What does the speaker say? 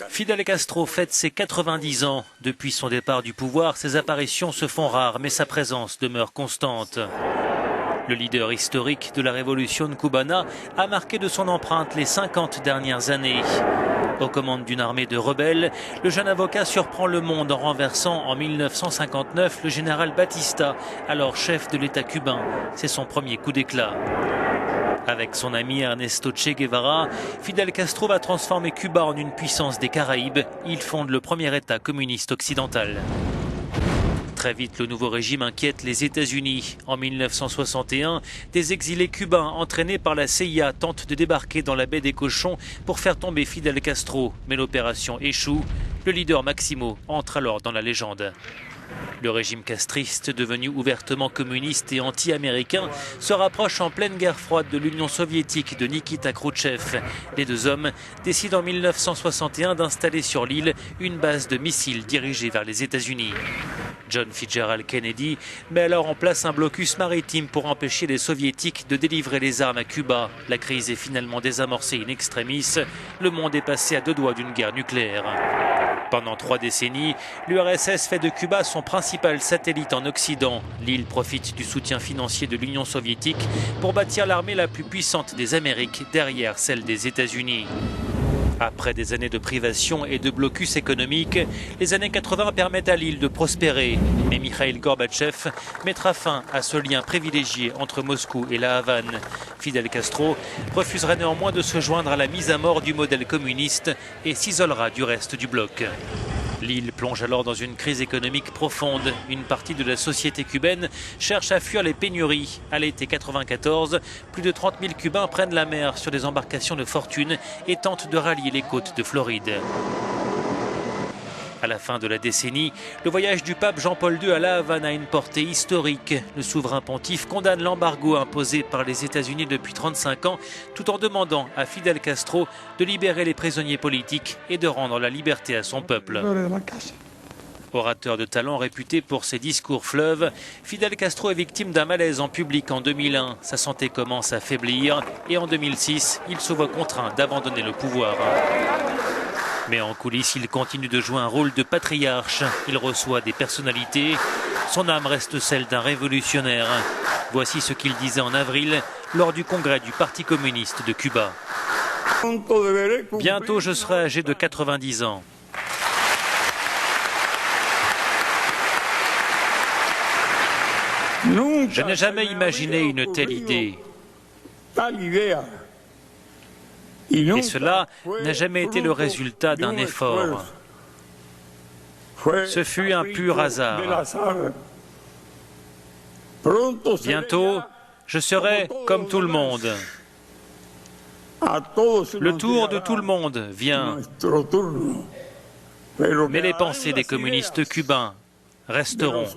Fidel Castro fête ses 90 ans. Depuis son départ du pouvoir, ses apparitions se font rares, mais sa présence demeure constante. Le leader historique de la révolution cubana a marqué de son empreinte les 50 dernières années. Aux commandes d'une armée de rebelles, le jeune avocat surprend le monde en renversant en 1959 le général Batista, alors chef de l'État cubain. C'est son premier coup d'éclat. Avec son ami Ernesto Che Guevara, Fidel Castro va transformer Cuba en une puissance des Caraïbes. Il fonde le premier État communiste occidental. Très vite, le nouveau régime inquiète les États-Unis. En 1961, des exilés cubains entraînés par la CIA tentent de débarquer dans la baie des Cochons pour faire tomber Fidel Castro. Mais l'opération échoue. Le leader Máximo entre alors dans la légende. Le régime castriste, devenu ouvertement communiste et anti-américain, se rapproche en pleine guerre froide de l'Union soviétique de Nikita Khrouchtchev. Les deux hommes décident en 1961 d'installer sur l'île une base de missiles dirigée vers les États-Unis. John Fitzgerald Kennedy met alors en place un blocus maritime pour empêcher les soviétiques de délivrer les armes à Cuba. La crise est finalement désamorcée in extremis. Le monde est passé à deux doigts d'une guerre nucléaire. Pendant 3 décennies, l'URSS fait de Cuba son principal satellite en Occident. L'île profite du soutien financier de l'Union soviétique pour bâtir l'armée la plus puissante des Amériques derrière celle des États-Unis. Après des années de privation et de blocus économique, les années 80 permettent à l'île de prospérer. Mais Mikhaïl Gorbatchev mettra fin à ce lien privilégié entre Moscou et la Havane. Fidel Castro refusera néanmoins de se joindre à la mise à mort du modèle communiste et s'isolera du reste du bloc. L'île plonge alors dans une crise économique profonde. Une partie de la société cubaine cherche à fuir les pénuries. À l'été 94, plus de 30 000 Cubains prennent la mer sur des embarcations de fortune et tentent de rallier les côtes de Floride. À la fin de la décennie, le voyage du pape Jean-Paul II à La Havane a une portée historique. Le souverain pontife condamne l'embargo imposé par les États-Unis depuis 35 ans, tout en demandant à Fidel Castro de libérer les prisonniers politiques et de rendre la liberté à son peuple. Orateur de talent réputé pour ses discours fleuves, Fidel Castro est victime d'un malaise en public en 2001. Sa santé commence à faiblir et en 2006, il se voit contraint d'abandonner le pouvoir. Mais en coulisses, il continue de jouer un rôle de patriarche. Il reçoit des personnalités. Son âme reste celle d'un révolutionnaire. Voici ce qu'il disait en avril lors du congrès du Parti communiste de Cuba. Bientôt, je serai âgé de 90 ans. Je n'ai jamais imaginé une telle idée. Et cela n'a jamais été le résultat d'un effort. Ce fut un pur hasard. Bientôt, je serai comme tout le monde. Le tour de tout le monde vient. Mais les pensées des communistes cubains resteront.